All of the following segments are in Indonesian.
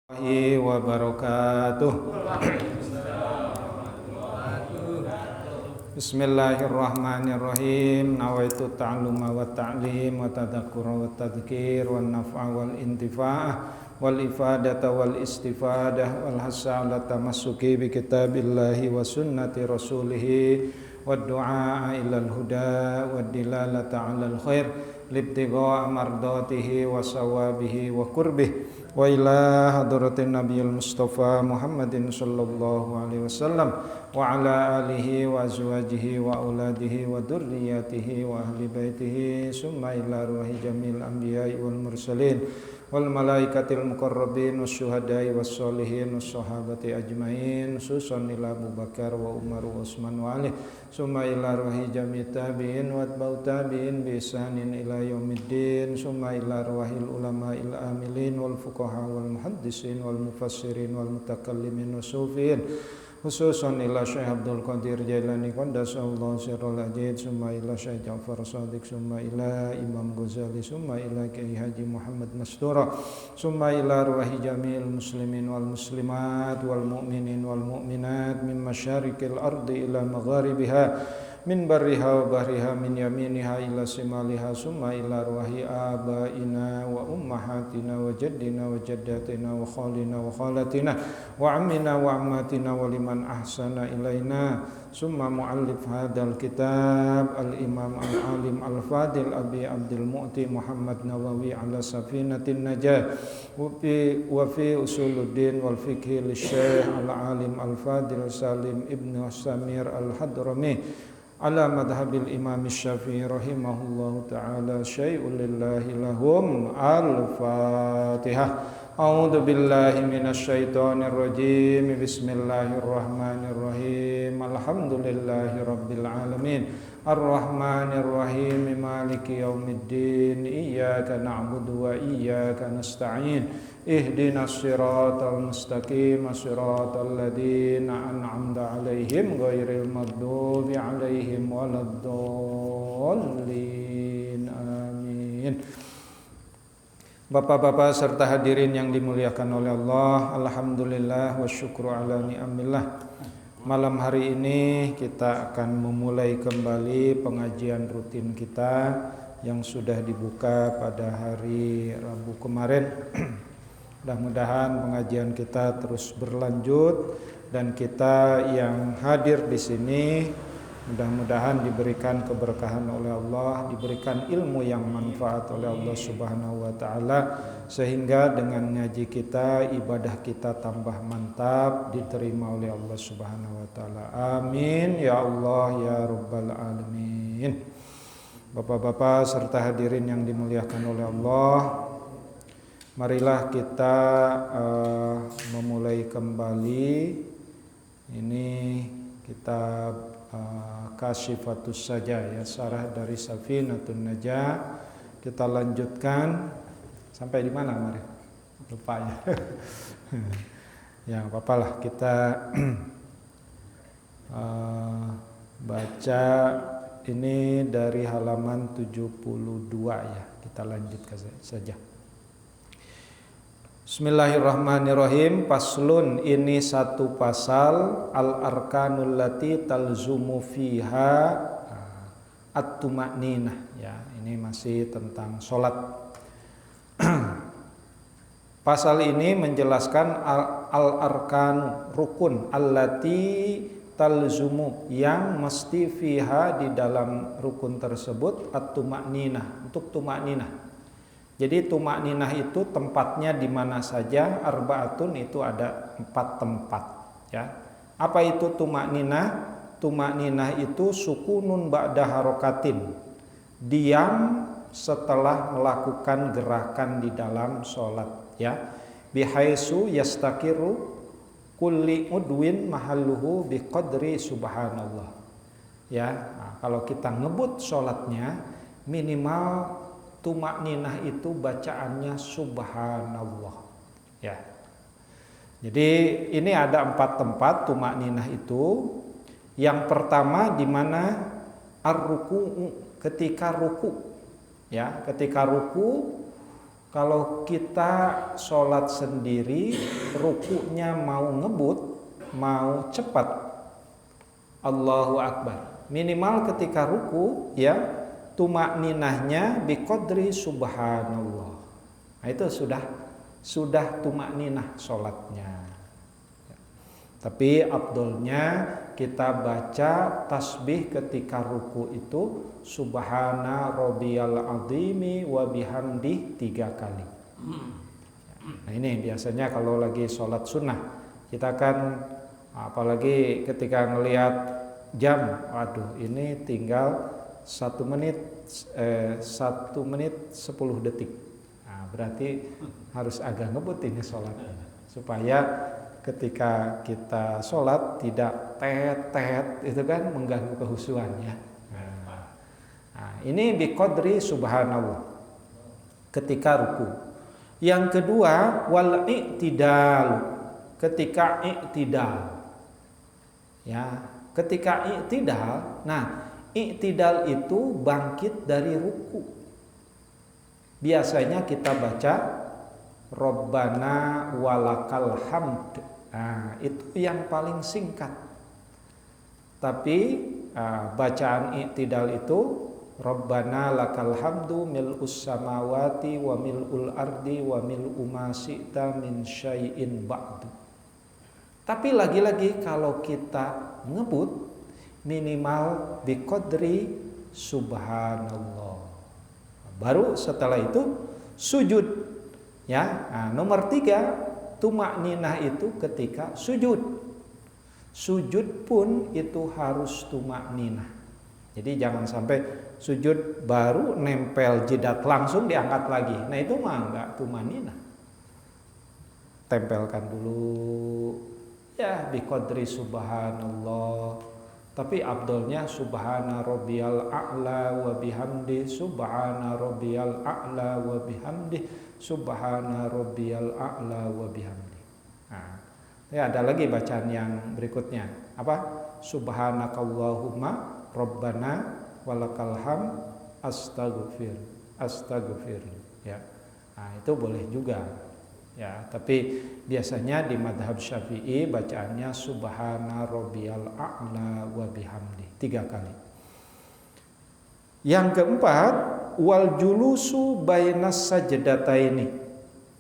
Warahmatullahi wabarakatuh. Bismillahirrahmanirrahim. Nawaitu ta'alluma wa ta'lim wa tadhakkura wa tadhkir wa naf'a wal intifa'ah wal ifadata wal istifadah wal hassa ala tamassuki bi kitabillahi wa sunnati rasulih wa du'a ilal huda wa dilalata 'alal khair libtigha mardatihi wa sawabihi wa qurbih wa ila hadratin nabiyil mustafa Muhammadin sallallahu alaihi wasallam wa ala alihi wa azwajihi wa auladihi wa dzurriyyatihi wa ahli baitihi summa ila ruhi jamil anbiya'i wal mursalin wal malaikatil muqarrabin wasyuhada'i wassolihin wassahabati ajmain susan ila Abu Bakar wa Umar wa Utsman wa Ali summa ila ruhi jami' tabi'in wa atba'ut tabi'in bi ihsanin ila yaumiddin summa ila ruhil ulama'il amilin wal fuqaha wal muhaddisin wal mufassirin wal mutakallimin wasufin khususan ila Syekh Abdul Qadir Jailani qaddasallahu sirrul ajid summa ila Syekh Ja'far Shadiq summa ila Imam Ghazali summa ila Kiai Haji Muhammad Mastura summa ila ruhi jami'il muslimin wal muslimat wal mu'minin wal mu'minat min masyariqil ardi ila magharibiha min barriha wa bahriha min yaminiha ila simaliha summa ila ruhi abaina wa ummahatina wa jaddina wa jaddatina wa khalina wa khalatina wa ammina wa ammatina wa liman ahsana ilaina summa muallif hadzal kitab al-imam al-alim al-fadil abi Abdul Mu'ti Muhammad Nawawi ala safinatin najah wa fi usuluddin wal fiqhi lisyaikh al-alim al-fadil Salim ibn Samir al-Hadrami ala madhabil imam Syafi'i rahimahullahu ta'ala syai'un lillahi lahum al-fatihah. A'udzu billahi minasyaitonir rajim. Bismillahirrahmanirrahim. Alhamdulillahi rabbil alamin. Arrahmanir rahim. Maliki yaumiddin. Iyyaka na'budu wa iyyaka nasta'in. Ihdinas siratal mustaqim siratal ladzina an'amta 'alaihim ghairil maghdubi 'alaihim waladdallin. Amin. Bapak-bapak serta hadirin yang dimuliakan oleh Allah, alhamdulillah wa syukru ala ni'amillah. Malam hari ini kita akan memulai kembali pengajian rutin kita yang sudah dibuka pada hari Rabu kemarin. Mudah-mudahan pengajian kita terus berlanjut dan kita yang hadir di sini mudah-mudahan diberikan keberkahan oleh Allah, diberikan ilmu yang manfaat oleh Allah Subhanahu wa taala sehingga dengan ngaji kita ibadah kita tambah mantap diterima oleh Allah Subhanahu wa taala. Amin ya Allah ya rabbal alamin. Bapak-bapak serta hadirin yang dimuliakan oleh Allah, marilah kita memulai kembali ini kitab Kasyifatus Saja ya, syarah dari Safinatun Najah. Kita lanjutkan sampai di mana kemarin? Lupa ya. Ya, apa-apalah kita baca ini dari halaman 72 ya. Kita lanjutkan saja. Bismillahirrahmanirrahim. Paslun, ini satu pasal al-arkanul lati talzumu fiha at-tuma'ninah ya, ini masih tentang salat. Pasal ini menjelaskan al-arkan rukun allati talzumu yang mesti fiha di dalam rukun tersebut at-tuma'ninah, untuk tuma'ninah. Jadi tumakninah itu tempatnya di mana saja, arbaatun itu ada 4 tempat ya. Apa itu tumakninah? Tumakninah itu sukunun ba'da harokatin, diam setelah melakukan gerakan di dalam sholat ya. Bihaisu yastakiru kulli udwin mahalluhu biqadri subhanallah ya. Nah, kalau kita ngebut sholatnya minimal tumakninah itu bacaannya subhanallah ya. Jadi ini ada 4 tempat tumakninah itu. Yang pertama di mana ar-ruku, ketika ruku ya, ketika ruku Kalau kita sholat sendiri, rukunya mau ngebut, mau cepat, Allahu Akbar. Minimal ketika ruku, ya, tumak ninahnya biqadri subhanallah. Nah, itu sudah tumak ninah sholatnya. Tapi afdolnya kita baca tasbih ketika ruku itu subhana rabbiyal azimi wa bihamdih 3 kali. Nah, ini biasanya kalau lagi sholat sunnah kita kan, apalagi ketika ngelihat jam, waduh ini tinggal 1 menit 10 detik. Nah, berarti harus agak ngebut ini sholatnya supaya ketika kita sholat tidak tet itu kan mengganggu kehusuannya. Nah, ini biqadri subhanallah ketika ruku. Yang kedua wal i'tidal, ketika i'tidal. Ya, ketika i'tidal. Nah, i'tidal itu bangkit dari ruku. Biasanya kita baca Rabbana walakal hamd. Nah, itu yang paling singkat. Tapi bacaan i'tidal itu Rabbana lakal hamdu mil'us samawati wa mil'ul ardi wa mil'u ma syi'ta min syai'in ba'du. Tapi lagi-lagi kalau kita ngebut minimal biqadri subhanallah. Baru setelah itu sujud. Ya, nah, nomor 3 tumak ninah itu ketika sujud. Sujud pun itu harus tumak ninah. Jadi jangan sampai sujud baru nempel jidat langsung diangkat lagi. Nah, itu mah enggak tumak ninah. Tempelkan dulu. Ya, biqadri subhanallah. Tapi afdolnya subhana rabbiyal a'la wa bihamdi, subhana rabbiyal a'la wa bihamdi, subhana rabbiyal a'la wa bihamdi. Nah, ya ada lagi bacaan yang berikutnya. Apa? Subhanakallahumma rabbana walakal hamd astaghfir. Ya. Nah, itu boleh juga. Ya, tapi biasanya di madhab Syafi'i bacaannya subhana rabbiyal a'la wa bihamdi 3 kali. Yang keempat, wal julusu bainas sajdataini,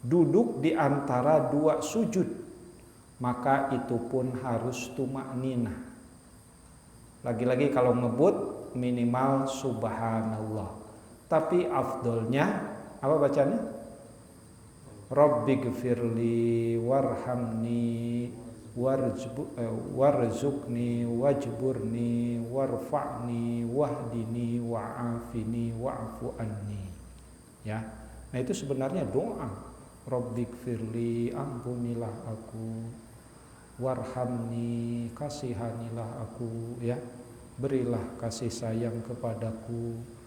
duduk di antara 2 sujud, maka itu pun harus tumak ninah. Lagi-lagi kalau ngebut minimal subhanallah. Tapi afdolnya apa bacanya? Rabbighfirli warhamni warzuqni wajburni warfa'ni wahdini wa'afini wa'fu anni. Ya. Nah, itu sebenarnya doa. Rabbighfirli, ampunilah aku, warhamni, kasihanilah aku, ya. Berilah kasih sayang kepadaku,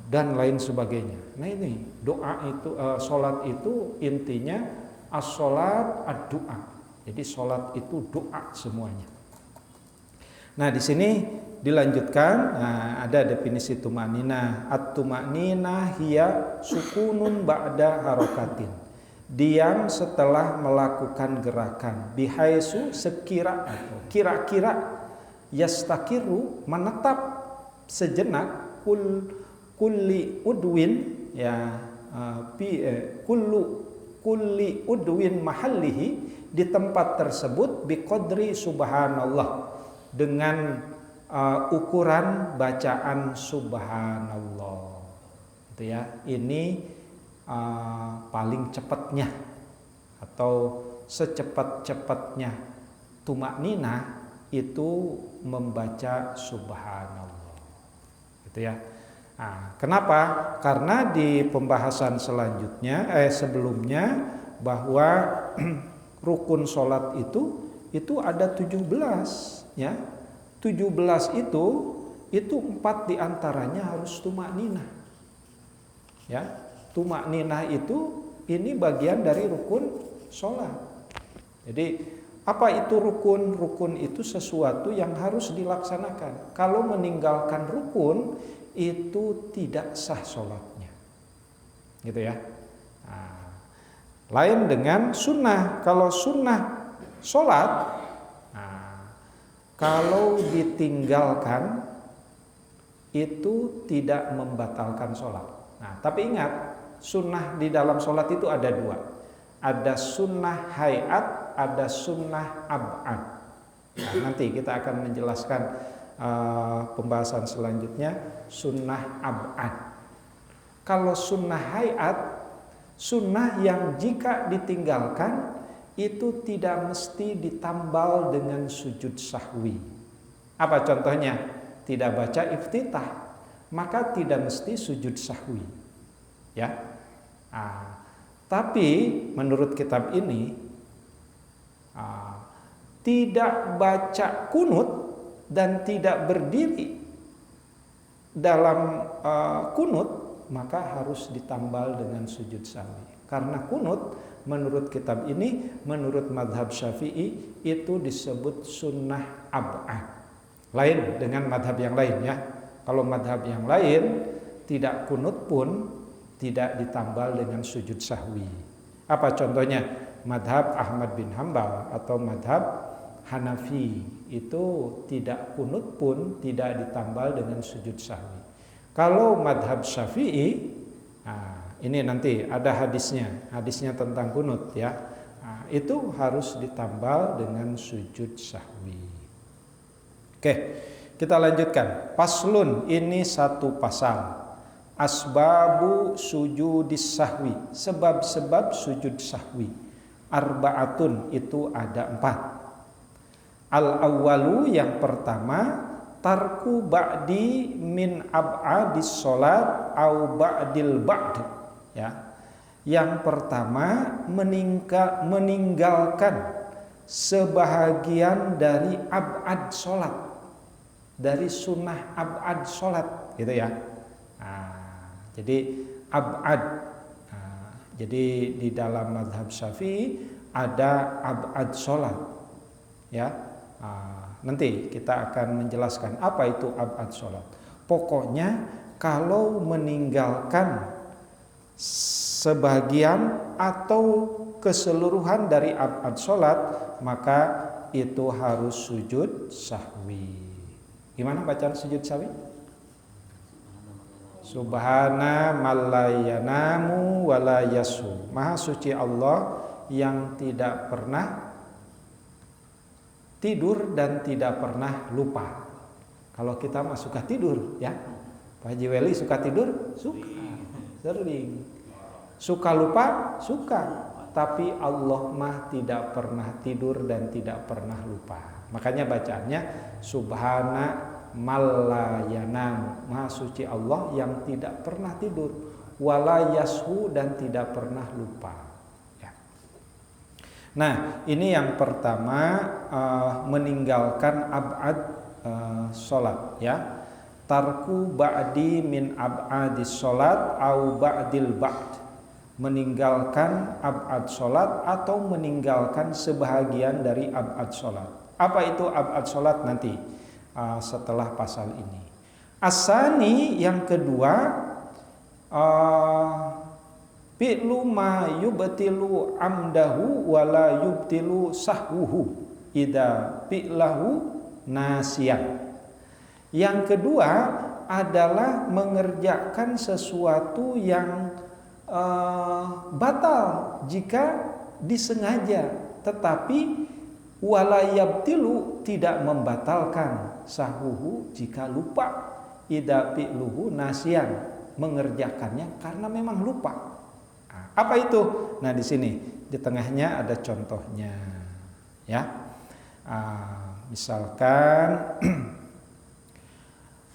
dan lain sebagainya. Nah, ini doa itu, sholat itu intinya as-sholat ad-doa. Jadi sholat itu doa semuanya. Nah, di sini dilanjutkan, ada definisi tumanina. At-tumanina hiya sukunun ba'da harokatin, diam setelah melakukan gerakan. Bihaisu sekira atau kira-kira, yastakiru menetap sejenak, kulli udwin, ya, kulli udwin mahallihi, di tempat tersebut biqadri subhanallah, dengan ukuran bacaan subhanallah. Itu ya, ini paling cepatnya atau secepat-cepatnya tumak ninah itu membaca subhanallah. Itu ya. Nah, kenapa? Karena di pembahasan selanjutnya sebelumnya bahwa rukun sholat itu ada 17, ya. 17 itu 4 diantaranya harus tumak ninah. Ya, tumak ninah itu ini bagian dari rukun sholat. Jadi apa itu rukun? Rukun itu sesuatu yang harus dilaksanakan. Kalau meninggalkan rukun itu tidak sah sholatnya, gitu ya. Nah, lain dengan sunnah. Kalau sunnah sholat, nah, kalau ditinggalkan itu tidak membatalkan sholat. Nah, tapi ingat, sunnah di dalam sholat itu ada dua. Ada sunnah hayat, ada sunnah ab'ad. Nah, nanti kita akan menjelaskan pembahasan selanjutnya sunnah ab'ad. Kalau sunnah hayat, sunnah yang jika ditinggalkan itu tidak mesti ditambal dengan sujud sahwi. Apa contohnya? Tidak baca iftitah, maka tidak mesti sujud sahwi. Ya. Tapi menurut kitab ini tidak baca kunut dan tidak berdiri dalam kunut maka harus ditambal dengan sujud sahwi. Karena kunut menurut kitab ini, menurut madhab Syafi'i itu disebut sunnah ab'ad. Lain dengan madhab yang lain ya. Kalau madhab yang lain tidak kunut pun tidak ditambal dengan sujud sahwi. Apa contohnya? Madhab Ahmad bin Hambal atau madhab Hanafi itu tidak kunut pun tidak ditambal dengan sujud sahwi. Kalau madhab Syafi'i, ini nanti ada hadisnya tentang kunut ya. Itu harus ditambal dengan sujud sahwi. Oke, kita lanjutkan. Paslun, ini satu pasal. Asbabu sujudis sahwi, sebab-sebab sujud sahwi. Arba'atun, itu ada 4. Al-awwalu, yang pertama, tarku ba'di min ab'adis sholat au ba'dil ba'd. Ya. Yang pertama, meninggalkan sebahagian dari ab'ad sholat, dari sunnah ab'ad sholat, gitu ya. Jadi ab'ad, jadi di dalam mazhab Syafi'i ada ab'ad sholat, ya. Nanti kita akan menjelaskan apa itu ab'ad sholat. Pokoknya kalau meninggalkan sebagian atau keseluruhan dari ab'ad sholat, maka itu harus sujud sahwi. Gimana bacaan sujud sahwi? Subhana malayanamu walayasu. Maha suci Allah yang tidak pernah tidur dan tidak pernah lupa. Kalau kita mah suka tidur ya. Pak Haji Weli suka tidur? Suka. Sering. Suka lupa? Suka. Tapi Allah mah tidak pernah tidur dan tidak pernah lupa. Makanya bacaannya Subhana malayanam, maha suci Allah yang tidak pernah tidur, wala yashu, dan tidak pernah lupa ya. Nah, ini yang pertama, meninggalkan ab'ad sholat ya. Tarku ba'di min ab'adis sholat au ba'dil ba'd, meninggalkan ab'ad sholat atau meninggalkan sebahagian dari ab'ad sholat. Apa itu ab'ad sholat nanti setelah pasal ini. Asani, yang kedua, fi'lu ma yubtilu amdahu wala yubtilu sahwuhu idza fi'lahu nasiyan. Yang kedua adalah mengerjakan sesuatu yang batal jika disengaja, tetapi walayabtilu, tidak membatalkan sahwuhu jika lupa, idza fi'luhu nasiyan, mengerjakannya karena memang lupa. Apa itu? Nah, di sini di tengahnya ada contohnya ya. Misalkan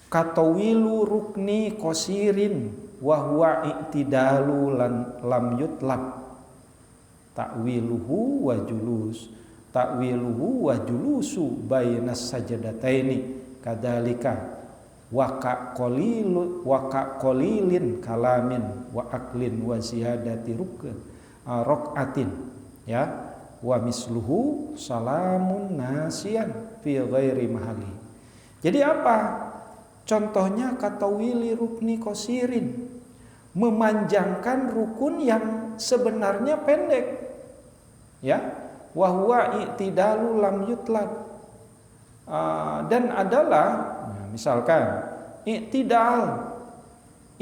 katawilu rukni qasirin wa huwa i'tidalu lam yutlab ta'wiluhu wa julus, ta'wiluhu wa julusu bainas sajadataini kadzalika waka qalilin kalamin wa aklin wa ziyadati rok'atin ya, wa misluhu salamun nasiyan fi ghairi mahali. Jadi apa contohnya? Katawili rukni qasirin, memanjangkan rukun yang sebenarnya pendek. Ya, wa huwa i'tidalu lam yutlab. Dan adalah misalkan i'tidal.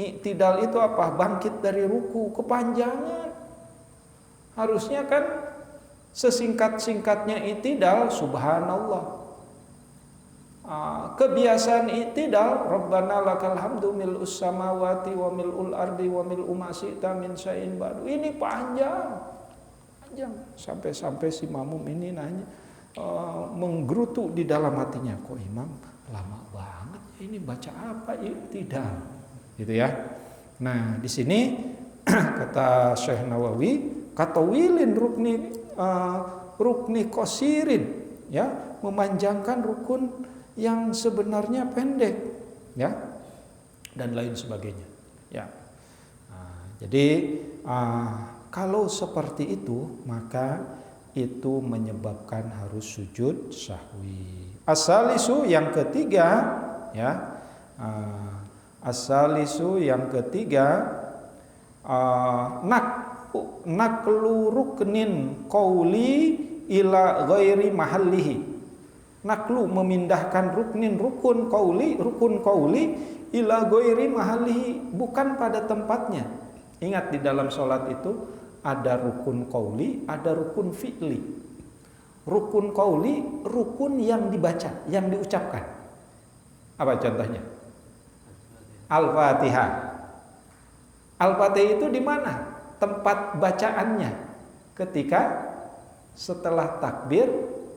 I'tidal itu apa? Bangkit dari ruku, kepanjangan. Harusnya kan sesingkat-singkatnya i'tidal subhanallah. Kebiasaan i'tidal Rabbana lakal hamdu mil'us samawati wa mil'ul ardi wa mil'u ma syi'ta min syai'in ba'du. Ini panjang sampai si makmum ini nanya, menggerutu di dalam hatinya, kok imam lama banget ini baca apa i'tidal gitu ya. Nah di sini kata Syekh Nawawi, katawilin rukni qasirin, ya, memanjangkan rukun yang sebenarnya pendek, ya, dan lain sebagainya, ya. Jadi kalau seperti itu maka itu menyebabkan harus sujud sahwi. As-salisu yang ketiga, ya, as-salisu yang ketiga, naklu ruknin qauli ila ghairi mahallihi. Naklu memindahkan rukun qauli ila ghairi mahallihi, bukan pada tempatnya. Ingat di dalam sholat itu ada rukun qauli, ada rukun fi'li. Rukun qauli, rukun yang dibaca, yang diucapkan. Apa contohnya? Al-Fatihah. Al-Fatihah itu di mana? Tempat bacaannya. Ketika setelah takbir,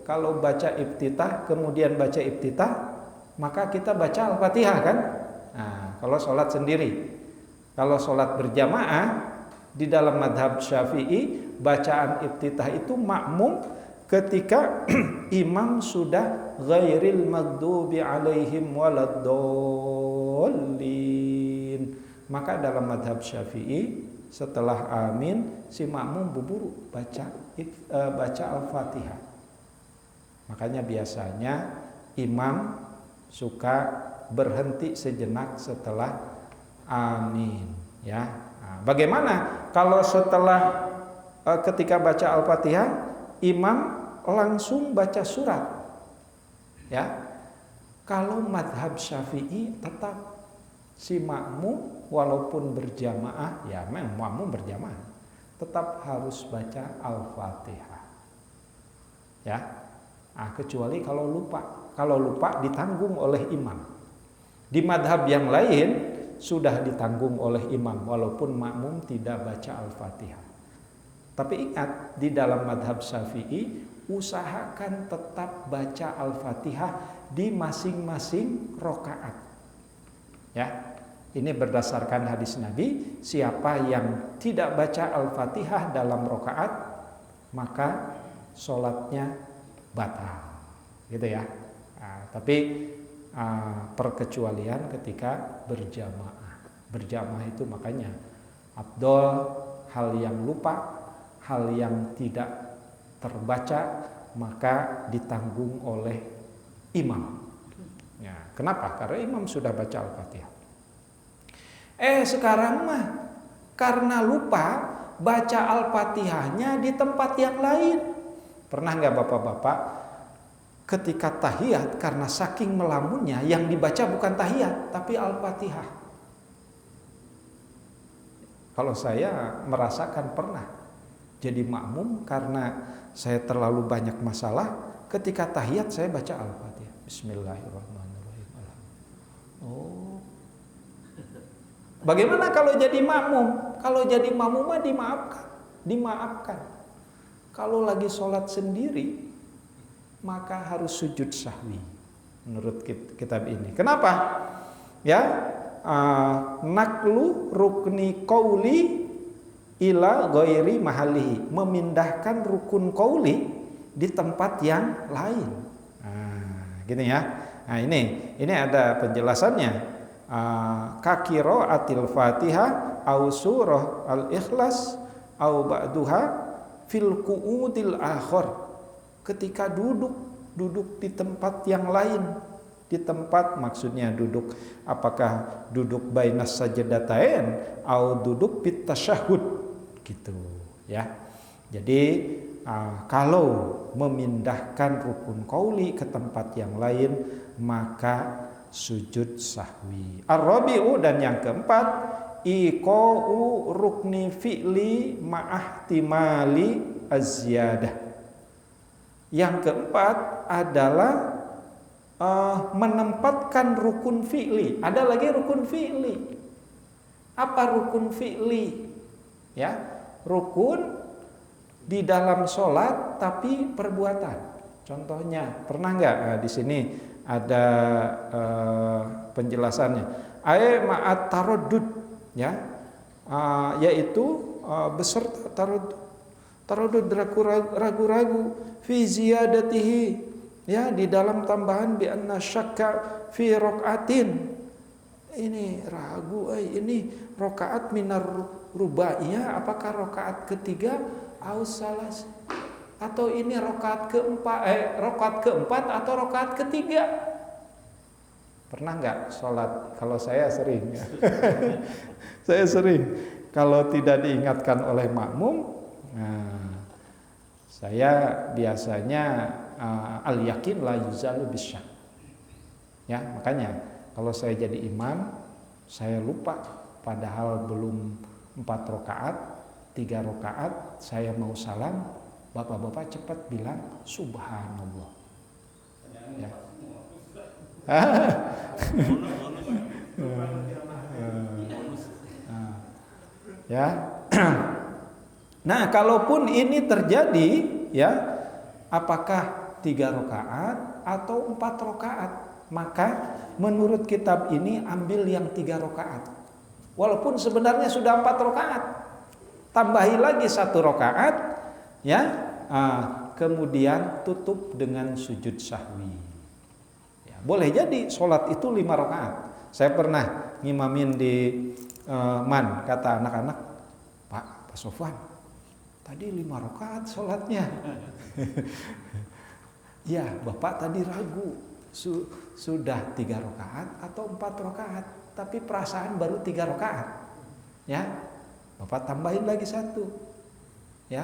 kalau baca iftitah, kemudian baca iftitah, maka kita baca Al-Fatihah kan? Nah, kalau sholat sendiri. Kalau sholat berjamaah, di dalam madhab Syafi'i, bacaan iftitah itu makmum ketika imam sudah ghairil maghdubi alaihim waladdallin. Maka dalam madhab Syafi'i, setelah amin, si makmum buru-buru baca Al-Fatihah. Makanya biasanya imam suka berhenti sejenak setelah amin, ya. Nah, bagaimana kalau setelah ketika baca Al-Fatihah imam langsung baca surat, ya? Kalau madhab Syafi'i tetap si makmum walaupun berjamaah, ya memang makmum berjamaah, tetap harus baca Al-Fatihah, ya. Nah, kecuali kalau lupa ditanggung oleh imam. Di madhab yang lain sudah ditanggung oleh imam walaupun makmum tidak baca Al-Fatihah. Tapi ingat, di dalam madhab Syafi'i usahakan tetap baca Al-Fatihah di masing-masing rokaat, ya. Ini berdasarkan hadis Nabi, siapa yang tidak baca Al-Fatihah dalam rokaat maka sholatnya batal, gitu ya. Nah, tapi perkecualian ketika berjamaah itu makanya afdol hal yang lupa, hal yang tidak terbaca maka ditanggung oleh imam, ya. Kenapa? Karena imam sudah baca Al-Fatihah. Sekarang mah karena lupa baca Al-Fatihahnya di tempat yang lain. Pernah nggak bapak-bapak ketika tahiyat karena saking melamunnya yang dibaca bukan tahiyat tapi Al-Fatihah? Kalau saya merasakan pernah jadi makmum karena saya terlalu banyak masalah, ketika tahiyat saya baca Al-Fatihah. Bismillahirrahmanirrahim. Oh. Bagaimana kalau jadi makmum? Kalau jadi makmum mah dimaafkan. Kalau lagi sholat sendiri maka harus sujud sahwi menurut kitab ini. Kenapa? Ya, naklu rukni qauli ila ghairi mahalihi, memindahkan rukun qauli di tempat yang lain. Nah, gini ya. Nah, ini ada penjelasannya. Kakiraatil Fatihah au surah Al-Ikhlas au ba'duha fil qu'udil akhir. Ketika duduk di tempat yang lain, di tempat, maksudnya duduk, apakah duduk bainas sajdatain atau duduk fit tasyahud gitu ya. Jadi kalau memindahkan rukun qauli ke tempat yang lain maka sujud sahwi. Ar-rabi'u, dan yang keempat, iqa'u rukni fi'li ma'ahtimali az-ziyadah. Yang keempat adalah menempatkan rukun fi'li. Ada lagi rukun fi'li. Apa rukun fi'li? Ya, rukun di dalam sholat tapi perbuatan. Contohnya, pernah nggak di sini ada penjelasannya? Ma'at taraddud, ya, yaitu beserta taraddud, ragu-ragu fi ziyadatihi, ya, di dalam tambahan bi anna syakka fi raqatin. Ini ragu, ini rakaat minar rubaiyah, apakah rakaat ketiga salas, atau ini rakaat keempat atau rakaat ketiga. Pernah nggak sholat? Kalau saya sering ya. Saya sering kalau tidak diingatkan oleh makmum, saya biasanya al yakin la yuzalu bisyak. Ya, makanya kalau saya jadi imam, saya lupa padahal belum 4 rakaat, 3 rakaat, saya mau salam, bapak-bapak cepat bilang subhanallah. Ya. Ya. Nah, kalaupun ini terjadi, ya, apakah 3 rakaat atau 4 rakaat, maka menurut kitab ini ambil yang 3 rakaat. Walaupun sebenarnya sudah 4 rakaat, tambahi lagi 1 rakaat, ya, kemudian tutup dengan sujud sahwi. Ya, boleh jadi sholat itu 5 rakaat. Saya pernah ngimamin di kata anak-anak, Pak Sofwan, tadi 5 rakaat sholatnya. Ya, Bapak tadi ragu, sudah 3 rakaat atau 4 rakaat, tapi perasaan baru 3 rakaat. Ya, Bapak tambahin lagi 1. Ya,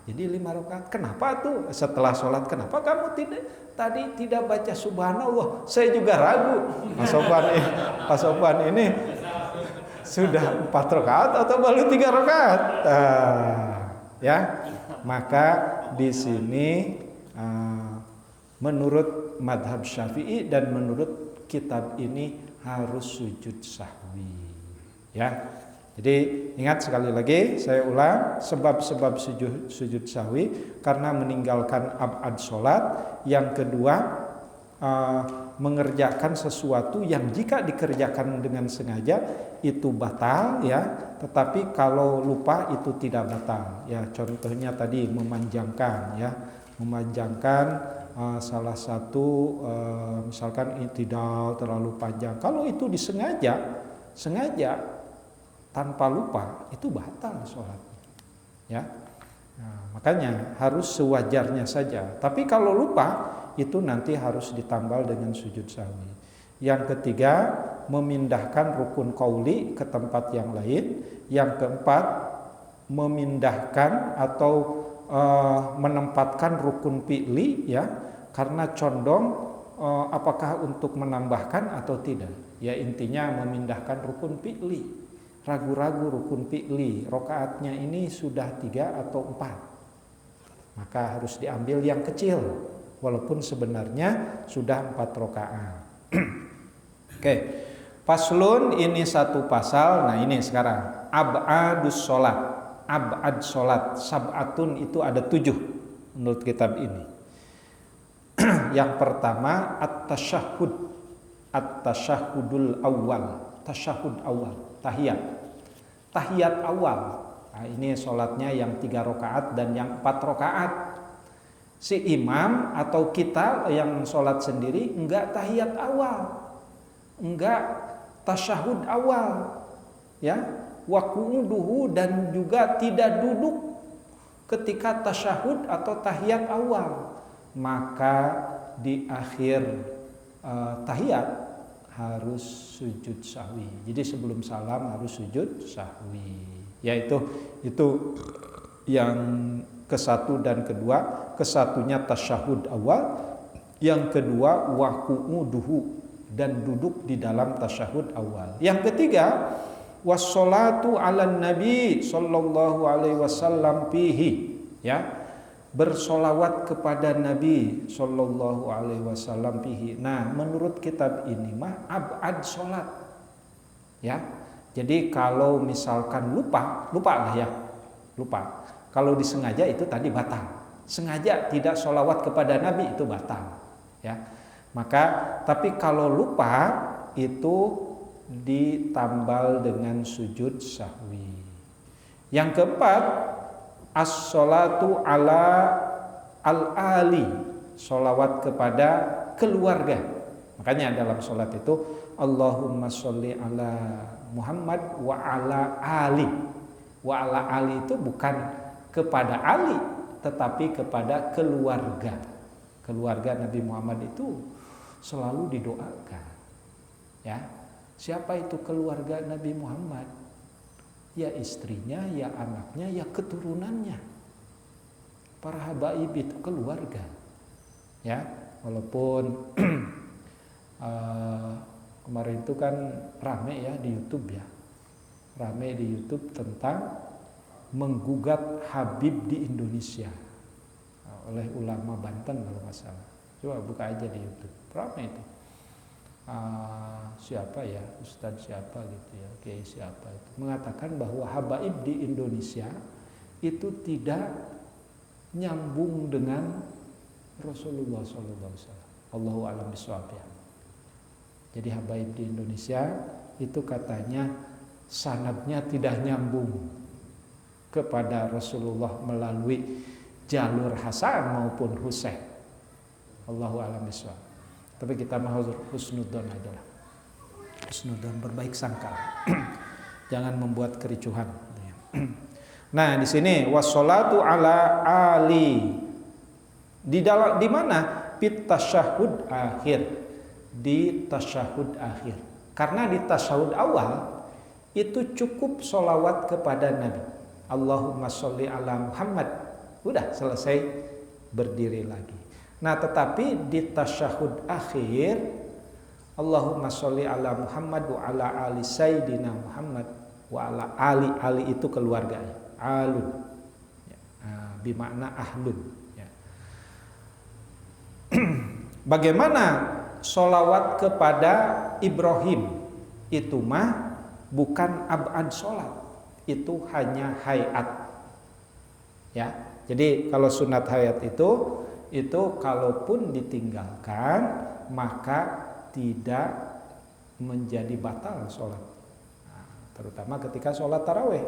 jadi 5 rakaat. Kenapa tuh setelah sholat? Kenapa kamu tadi tidak baca subhanallah? Saya juga ragu. Pak Sofwan ini sudah 4 rakaat atau baru 3 rakaat? Ya, maka di sini menurut madhab Syafi'i dan menurut kitab ini harus sujud sahwi. Ya, jadi ingat sekali lagi, saya ulang, sebab-sebab sujud sahwi karena meninggalkan abad sholat. Yang kedua, mengerjakan sesuatu yang jika dikerjakan dengan sengaja itu batal, ya, tetapi kalau lupa itu tidak batal. Ya, contohnya tadi memanjangkan, ya, memanjangkan salah satu misalkan i'tidal terlalu panjang. Kalau itu disengaja, tanpa lupa, itu batal sholatnya. Ya, makanya harus sewajarnya saja. Tapi kalau lupa, itu nanti harus ditambal dengan sujud sahwi. Yang ketiga, memindahkan rukun qauli ke tempat yang lain. Yang keempat, memindahkan atau menempatkan rukun fi'li, ya, karena condong apakah untuk menambahkan atau tidak. Ya, intinya memindahkan rukun fi'li. Ragu-ragu rukun fi'li, rakaatnya ini sudah 3 atau 4, maka harus diambil yang kecil walaupun sebenarnya sudah 4 rakaat. Oke, faslun, ini satu pasal. Nah, ini sekarang ab'adus sholat. Ab'ad sholat, sab'atun, itu ada 7 menurut kitab ini. Yang pertama at-tasyahud, at-tasyahudul awal, tasyahud awal, tahiyat awal. Nah, ini sholatnya yang 3 rakaat dan yang 4 rakaat. Si imam atau kita yang sholat sendiri enggak tahiyat awal, enggak tasyahud awal, ya, wa qu'uduhu, dan juga tidak duduk ketika tasyahud atau tahiyat awal. Maka di akhir tahiyat harus sujud sahwi. Jadi sebelum salam harus sujud sahwi. Yaitu itu yang ke-1 dan kedua. Ke-1nya tasyahud awal, yang kedua wa qu'uduhu, dan duduk di dalam tasyahud awal. Yang ketiga wassalatu 'alan nabi sallallahu alaihi wasallam fihi, ya. Bersolawat kepada Nabi sallallahu alaihi wasallam fihi. Nah, menurut kitab ini mah abad salat. Ya. Jadi kalau misalkan lupa lah ya. Lupa. Kalau disengaja itu tadi batal. Sengaja tidak solawat kepada Nabi itu batal. Ya. Maka tapi kalau lupa itu ditambal dengan sujud sahwi. Yang keempat, as-sholatu ala al-ali, sholawat kepada keluarga. Makanya dalam sholat itu Allahumma sholli ala Muhammad wa ala ali. Wa ala ali itu bukan kepada Ali, tetapi kepada keluarga. Keluarga Nabi Muhammad itu selalu didoakan. Ya, siapa itu keluarga Nabi Muhammad? Ya istrinya, ya anaknya, ya keturunannya. Para habaib itu keluarga. Ya, walaupun kemarin itu kan rame ya di YouTube ya. Rame di YouTube tentang menggugat Habib di Indonesia oleh ulama Banten kalau nggak salah. Coba buka aja di YouTube. Rame itu. Siapa ya, Ustadz siapa gitu ya, Kiai siapa itu mengatakan bahwa habaib di Indonesia itu tidak nyambung dengan Rasulullah SAW. Allahu a'lam bishawab ya. Jadi habaib di Indonesia itu katanya sanadnya tidak nyambung kepada Rasulullah melalui jalur Hasan maupun Husain. Allahu a'lam bishawab. Tapi kita mau husnudzon aja lah. Husnudzon, berbaik sangka. Jangan membuat kericuhan. Nah, di sini wassalatu ala ali. Di mana? Fit tasyahud akhir. Di tasyahud akhir. Karena di tasyahud awal itu cukup sholawat kepada Nabi. Allahumma sholli ala Muhammad. Udah selesai, berdiri lagi. Nah, tetapi di tasyahud akhir Allahumma sholli ala Muhammad wa ala ali sayyidina Muhammad wa ala ali itu keluarga ya. Alun ya. Bimakna ahlun ya. Bagaimana sholawat kepada Ibrahim? Itu mah bukan abad sholat, itu hanya hayat ya. Jadi kalau sunat hayat itu kalaupun ditinggalkan maka tidak menjadi batal sholat. Nah, terutama ketika sholat taraweh.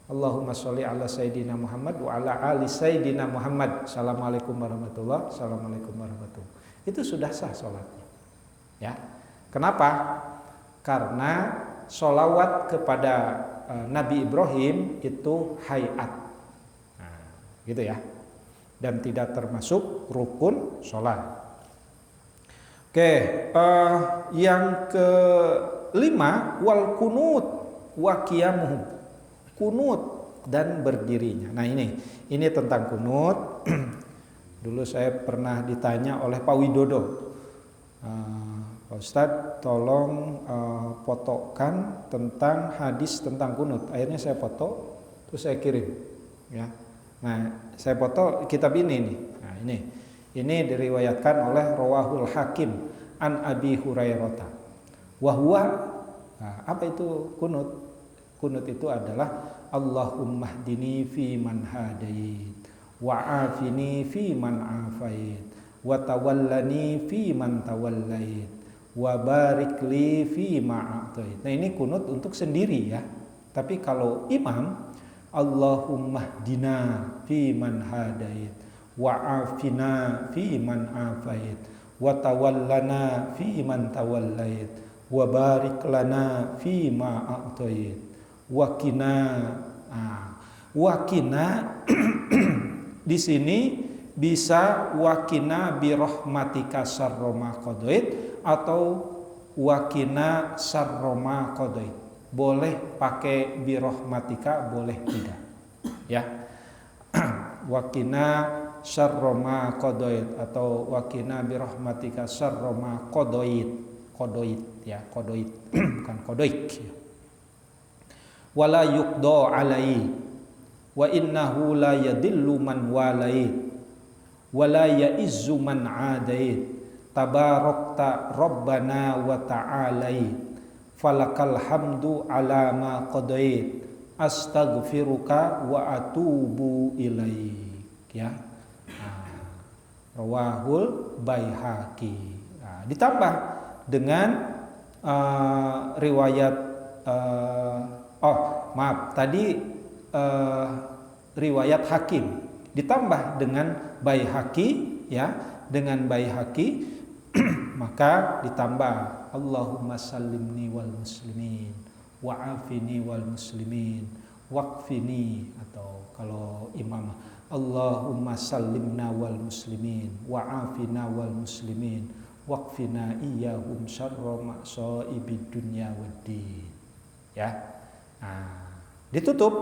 Allahumma sholli ala sayyidina Muhammad wa ala ali sayyidina Muhammad. Assalamualaikum warahmatullahi. Assalamualaikum warahmatullahi. Itu sudah sah sholatnya. Ya. Kenapa? Karena sholawat kepada Nabi Ibrahim itu hayat. Nah, gitu ya. Dan tidak termasuk rukun sholat. Oke, yang kelima wal kunut wa qiyamuhu. Kunut dan berdirinya. Nah, ini tentang kunut. Dulu saya pernah ditanya oleh Pak Widodo, Pak Ustadz tolong fotokan tentang hadis tentang kunut. Akhirnya saya foto, terus saya kirim ya. Nah, saya foto kitab ini nih. Nah, ini diriwayatkan oleh Rawahul Hakim an Abi Hurairah. Wahwa, nah, apa itu kunut? Kunut itu adalah Allahumma hdini fi man hadait, wa afini fi man afait, wa tawallani fi man tawallait, wa barik li fi ma a'tait. Nah, ini kunut untuk sendiri ya. Tapi kalau imam, Allahumma hdina fi man hadait, wa afina fi man afait, wa tawallana fi man tawallait, wa barik lana fi ma a'tait, wa qina. Wa qina di sini bisa wakina birahmatika syarroma qadait atau wakina syarroma qadait. Boleh pakai birahmatika, boleh tidak. Ya. Wakina syarroma qadait atau wakina birahmatika syarroma qadait. Qadait ya, qadait bukan qadaik. Wala yuqda alai wa innahu la yadillu man walait wala ya'izzu man adait tabarakta rabbana wa ta'alait falakal hamdu ala ma qadait astaghfiruka wa atubu ilaik. Ya. Rawahul Baihaqi. Ditambah dengan riwayat tadi riwayat Hakim ditambah dengan Baihaqi, ya, dengan Baihaqi maka ditambah Allahumma sallimni wal muslimin wa'afini wal muslimin waqfini, atau kalau imam Allahumma sallimna wal muslimin wa'afina wal muslimin waqfina iyyahum syarra ma'saibid dunya waddin. Ya. Ditutup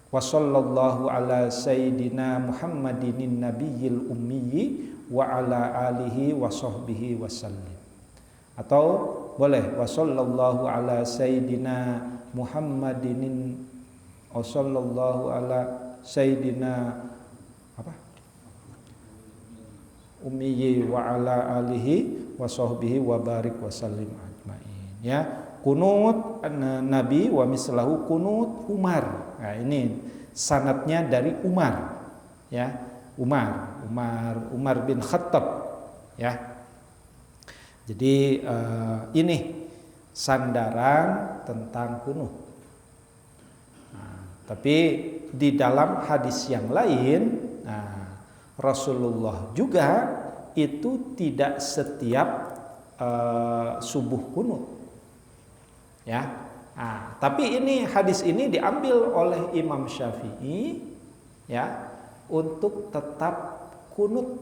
wa sallallahu ala sayyidina Muhammadin nabiyil ummi wa ala alihi wa sahbihi wasallim. Atau boleh wa sallallahu ala sayyidina Muhammadin wa sallallahu ala sayyidina ummi wa ala alihi wa sahbihi wa barik wa sallim ajmain. Ya. Kunut Nabi wa mislahu kunut Umar. Nah, ini sanadnya dari Umar, ya. Umar bin Khattab, ya. Jadi ini sandaran tentang kunut. Tapi di dalam hadis yang lain, Rasulullah juga itu tidak setiap subuh kunut. Ya, tapi ini hadis ini diambil oleh Imam Syafi'i, ya, untuk tetap kunut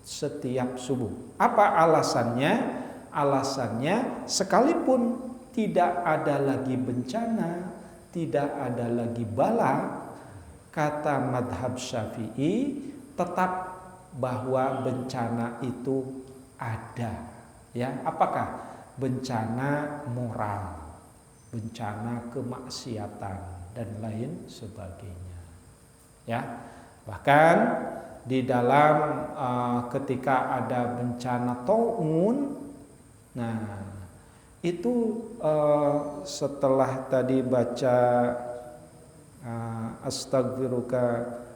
setiap subuh. Apa alasannya? Alasannya sekalipun tidak ada lagi bencana, tidak ada lagi bala, kata madhab Syafi'i tetap bahwa bencana itu ada. Ya, apakah bencana moral, bencana kemaksiatan dan lain sebagainya. Ya, bahkan di dalam ketika ada bencana taun, nah itu setelah tadi baca astagfiruka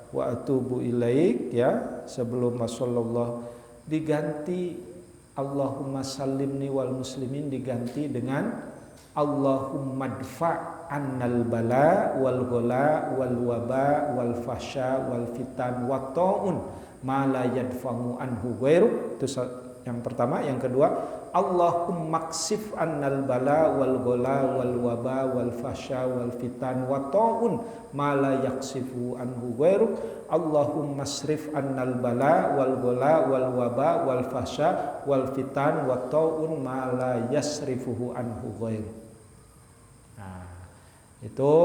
wa atubu ilaik, ya, sebelum sallallahu diganti Allahumma sallimni wal muslimin diganti dengan Allahumma dfa' annal bala wal ghala wal waba wal fahsya wal fitan wa ta'un ma la yadfa'u anhu ghairu. Itu yang pertama. Yang kedua, Allahumma ksif annal bala wal ghala wal waba wal fahsya wal fitan wa ta'un ma la yaksifu anhu ghairu. Allahumma srif annal bala wal ghala wal waba wal fahsya wal fitan wa ta'un ma la yasrifuhu anhu ghairu. Itu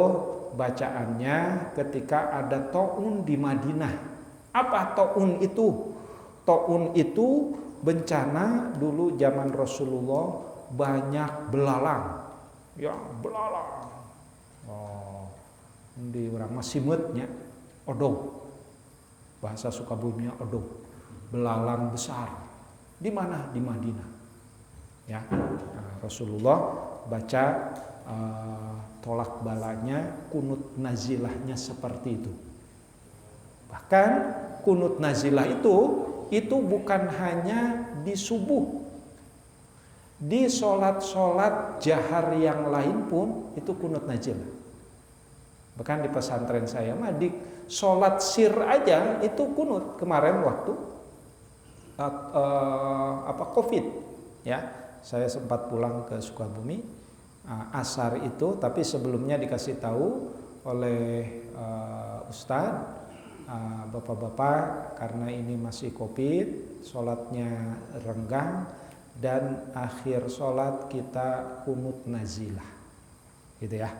bacaannya ketika ada taun di Madinah. Apa taun itu? Taun itu bencana dulu zaman Rasulullah, banyak belalang. Ya, belalang. Di orang Masimutnya odong. Bahasa Sukabuminya odong. Belalang besar. Di mana? Di Madinah. Ya. Rasulullah baca tolak balanya, kunut nazilahnya seperti itu. Bahkan kunut nazilah itu bukan hanya di subuh, di sholat jahar yang lain pun itu kunut nazilah. Bahkan di pesantren saya mah di sholat sir aja itu kunut. Kemarin waktu COVID, ya, saya sempat pulang ke Sukabumi. Asar itu, tapi sebelumnya dikasih tahu oleh Ustadz bapak-bapak, karena ini masih Covid, sholatnya renggang, dan akhir sholat kita kunut nazilah, gitu ya.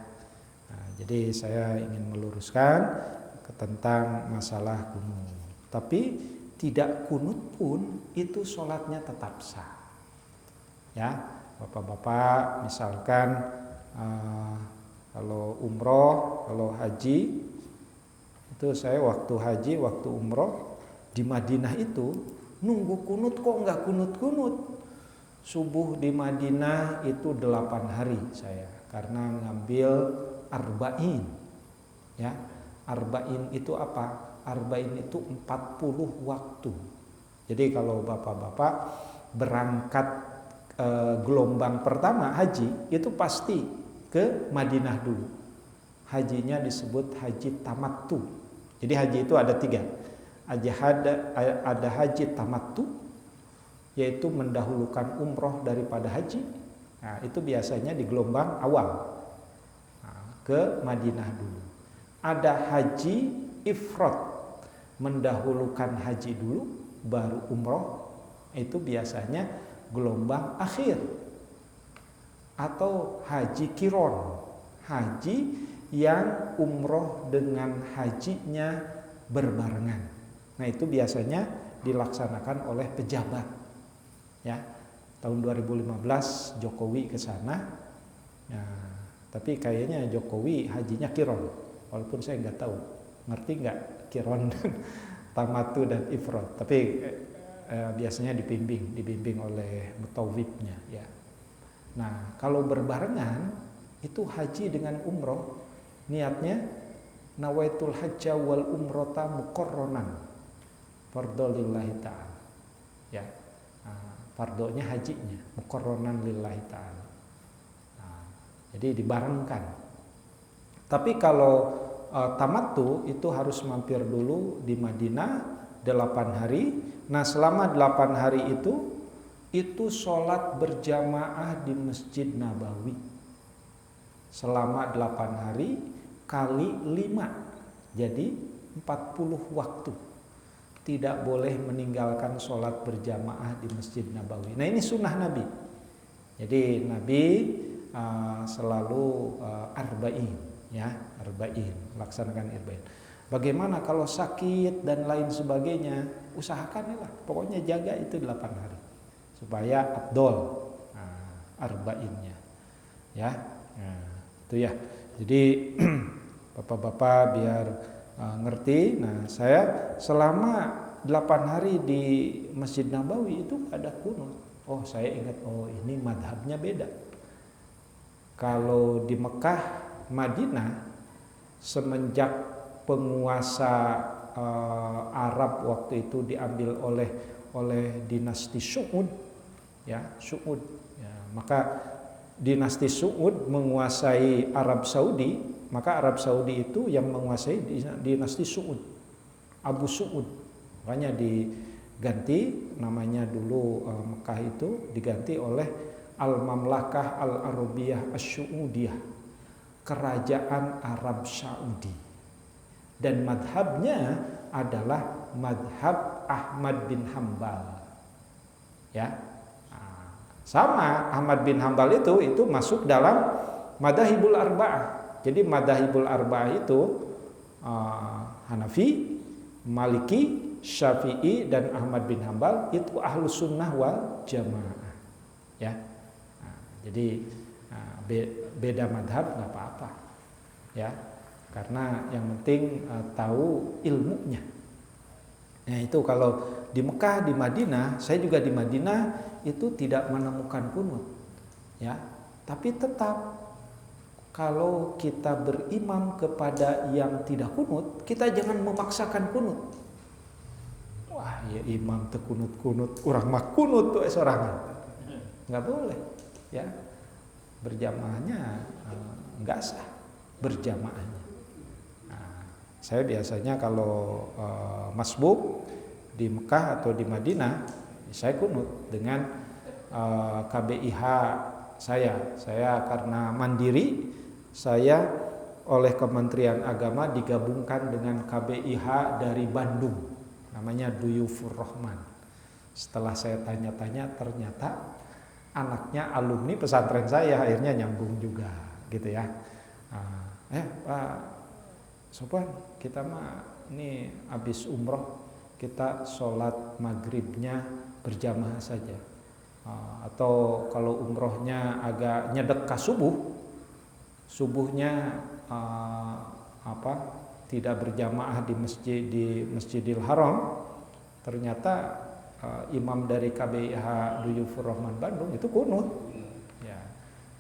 Nah, jadi saya ingin meluruskan tentang masalah kunut. Tapi tidak kunut pun itu sholatnya tetap sah. Ya, bapak-bapak misalkan kalau umroh, kalau haji, itu saya waktu haji, waktu umroh di Madinah itu nunggu kunut kok nggak kunut-kunut. Subuh di Madinah itu 8 hari saya, karena ngambil arba'in. Ya, arba'in itu apa? Arba'in itu 40 waktu. Jadi kalau bapak-bapak berangkat gelombang pertama haji, itu pasti ke Madinah dulu. Hajinya disebut haji tamattu. Jadi haji itu ada 3. Ada haji tamattu, yaitu mendahulukan umroh daripada haji. Nah, itu biasanya di gelombang awal, ke Madinah dulu. Ada haji ifrad, mendahulukan haji dulu baru umroh, itu biasanya gelombang akhir. Atau haji kiron, haji yang umroh dengan hajinya berbarengan. Nah, itu biasanya dilaksanakan oleh pejabat. Ya, tahun 2015 Jokowi ke sana. Nah, tapi kayaknya Jokowi hajinya kiron, walaupun saya nggak tahu, ngerti nggak kiron dan tamatu dan ifrad. Tapi biasanya dibimbing oleh mutawwibnya. Ya. Nah, kalau berbarengan itu haji dengan umroh, niatnya nawaitul hajja wal umrota muqarronan, fardhu lillahi ta'ala. Ya. Fardonya hajinya muqarronan lillahi ta'ala. Nah, jadi dibarengkan. Tapi kalau tamattu itu harus mampir dulu di Madinah 8 hari. Nah, selama 8 hari itu sholat berjamaah di Masjid Nabawi selama 8 hari kali 5, jadi 40 waktu. Tidak boleh meninggalkan sholat berjamaah di Masjid Nabawi. Nah, ini sunnah Nabi. Jadi Nabi selalu arba'in, ya, arba'in, laksanakan arba'in. Bagaimana kalau sakit dan lain sebagainya, usahakanlah, pokoknya jaga itu 8 hari supaya afdol arba'innya, ya. Nah, itu ya. Jadi bapak-bapak biar ngerti. Nah, saya selama 8 hari di Masjid Nabawi itu ada kunut. Oh, saya ingat, oh ini madhabnya beda. Kalau di Mekah, Madinah, semenjak penguasa Arab waktu itu diambil oleh dinasti Su'ud, ya, Su'ud. Ya, maka dinasti Su'ud menguasai Arab Saudi, maka Arab Saudi itu yang menguasai dinasti Su'ud, Abu Su'ud. Makanya diganti namanya dulu, Mekah itu diganti oleh Al-Mamlakah Al-Arabiyah Asy-Syu'udiyah, Kerajaan Arab Saudi. Dan madhabnya adalah madhab Ahmad bin Hambal, ya. Sama Ahmad bin Hambal itu masuk dalam Madahibul Arba'ah. Jadi Madahibul Arba'ah itu Hanafi, Maliki, Syafi'i, dan Ahmad bin Hambal itu Ahlus Sunnah wal Jamaah, ya. Jadi beda madhab nggak apa-apa, ya. Karena yang penting tahu ilmunya. Nah, itu kalau di Mekah, di Madinah, saya juga di Madinah itu tidak menemukan kunut, ya. Tapi tetap kalau kita berimam kepada yang tidak kunut, kita jangan memaksakan kunut. Wah, ya imam teu kunut-kunut, urang mah kunut tuh sorangan. Nggak boleh, ya. Berjamaahnya nggak sah, berjamaahnya. Saya biasanya kalau masbuk di Mekah atau di Madinah, saya kunut dengan KBIH saya karena mandiri, saya oleh Kementerian Agama digabungkan dengan KBIH dari Bandung, namanya Duyufur Rahman. Setelah saya tanya-tanya, ternyata anaknya alumni pesantren saya, akhirnya nyambung juga gitu ya. Pak Sopwan, kita mah ini habis umroh, kita sholat maghribnya berjamaah saja. Atau kalau umrohnya agak nyedek ke subuhnya tidak berjamaah di Masjidil Haram. Ternyata imam dari KBIH Duyufur Rahman Bandung itu kunut ya.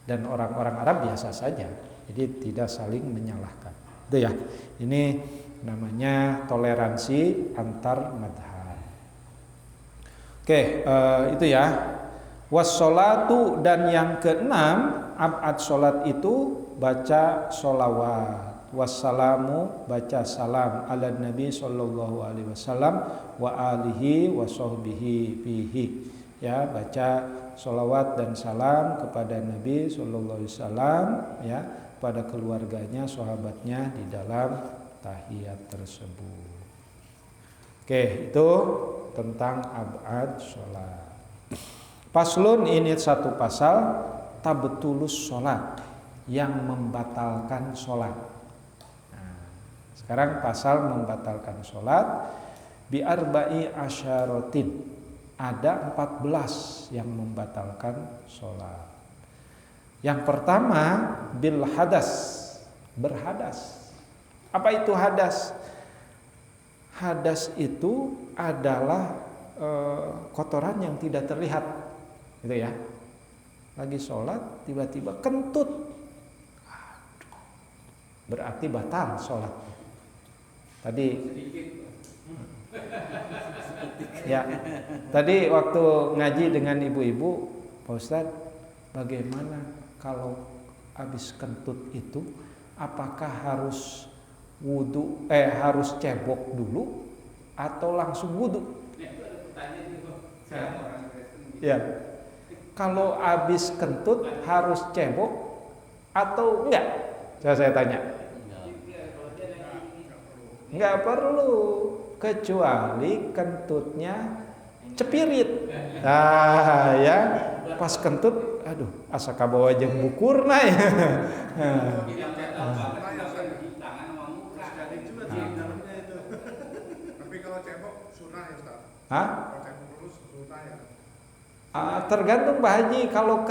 Dan orang-orang Arab biasa saja, jadi tidak saling menyalahkan itu ya. Ini namanya toleransi antar madhab. Oke, itu ya. Wassolatu, dan yang keenam, abad sholat itu baca sholawat. Wassalamu, baca salam ala Nabi sallallahu alaihi wasallam wa alihi wa sahbihi fihi. Ya, baca sholawat dan salam kepada Nabi sallallahu alaihi wasallam ya, pada keluarganya, sahabatnya di dalam tahiyat tersebut. Oke, itu tentang abad sholat. Paslun, ini satu pasal tabtulus sholat, yang membatalkan sholat. Nah, sekarang pasal membatalkan sholat bi arba'i asyaratin, ada 14 yang membatalkan sholat. Yang pertama bil hadas, berhadas. Apa itu hadas? Hadas itu adalah kotoran yang tidak terlihat, gitu ya. Lagi sholat tiba-tiba kentut, berarti batal sholat. Tadi ya, tadi waktu ngaji dengan ibu-ibu, Pak Ustadz, bagaimana kalau habis kentut itu, apakah harus wudu, harus cebok dulu atau langsung wudu? Ya. Kalau habis kentut harus cebok atau enggak? Saya tanya. Enggak perlu, kecuali kentutnya cepirit. Nah, ya, pas kentut, aduh, asa kabawa jeung bukurna ya. Tapi kalau cebok sunah ya, Ustaz? Hah? Kalau cebok dulu sunah ya? Tergantung Pak Haji. Kalau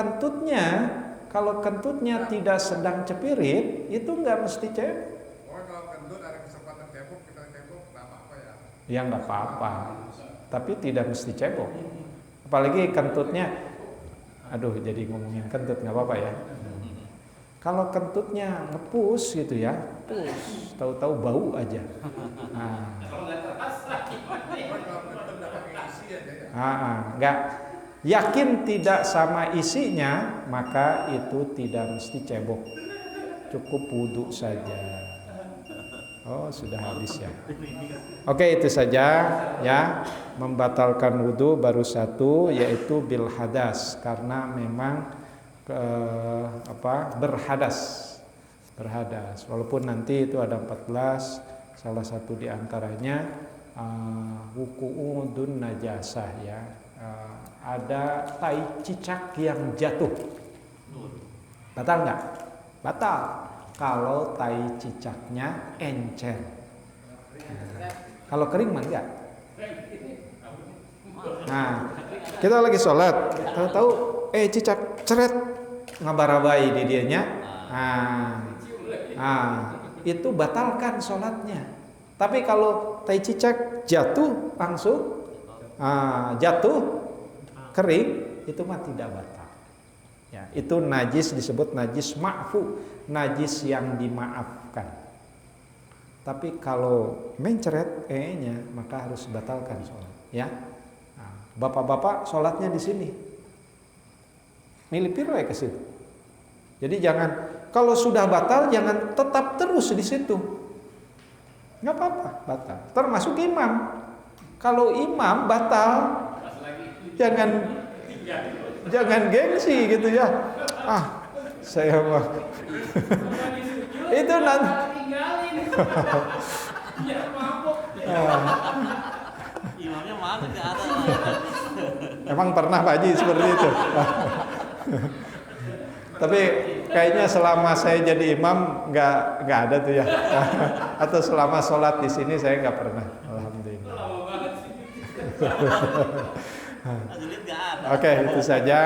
kentutnya tidak sedang cepirit, itu nggak mesti cebok. Oh, kalau kentut ada kesempatan cebok, kita cebok nggak apa-apa ya? Ya nggak apa-apa, tapi tidak mesti cebok. Apalagi kentutnya, aduh, jadi ngomongin kentut nggak apa-apa ya. Kalau kentutnya ngepus gitu ya, pus, tahu-tahu bau aja. Nah. Nggak yakin tidak sama isinya, maka itu tidak mesti cebok, cukup wudhu saja. Oh, sudah habis ya. Oke, itu saja ya. Membatalkan wudhu baru satu, yaitu bil hadas, karena memang berhadas. Walaupun nanti itu ada 14, salah satu diantaranya wuku'udun najasah ya. Ada tai cicak yang jatuh. Batal nggak? Batal. Kalau tai cicaknya encer. Kalau kering mah enggak. Nah, kita lagi sholat, tahu-tahu cicak ceret ngabarabai di dianya. Itu batalkan sholatnya. Tapi kalau tai cicak jatuh langsung jatuh kering, itu mah tidak batal. Ya, itu najis, disebut najis ma'fu, najis yang dimaafkan. Tapi kalau mencret nya, maka harus batalkan sholat. Ya, bapak-bapak sholatnya di sini, milih ke situ. Jadi jangan, kalau sudah batal jangan tetap terus di situ. Nggak apa-apa, batal. Termasuk imam. Kalau imam batal, jangan gengsi gitu ya. Saya mah Itu nanti. Tinggalin. Biar mabuk. Imamnya mana ke atas? Emang pernah Pak Haji seperti itu? Tapi kayaknya selama saya jadi imam nggak ada tuh ya. Atau selama sholat di sini saya nggak pernah. Alhamdulillah. Lama banget sih. Julid nggak ada. Oke, itu saja.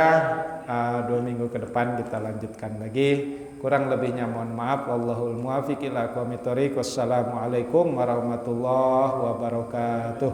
2 minggu ke depan kita lanjutkan lagi. Kurang lebihnya mohon maaf. Wallahul muwaffiq ila aqwamit thoriq. Wassalamualaikum warahmatullahi wabarakatuh.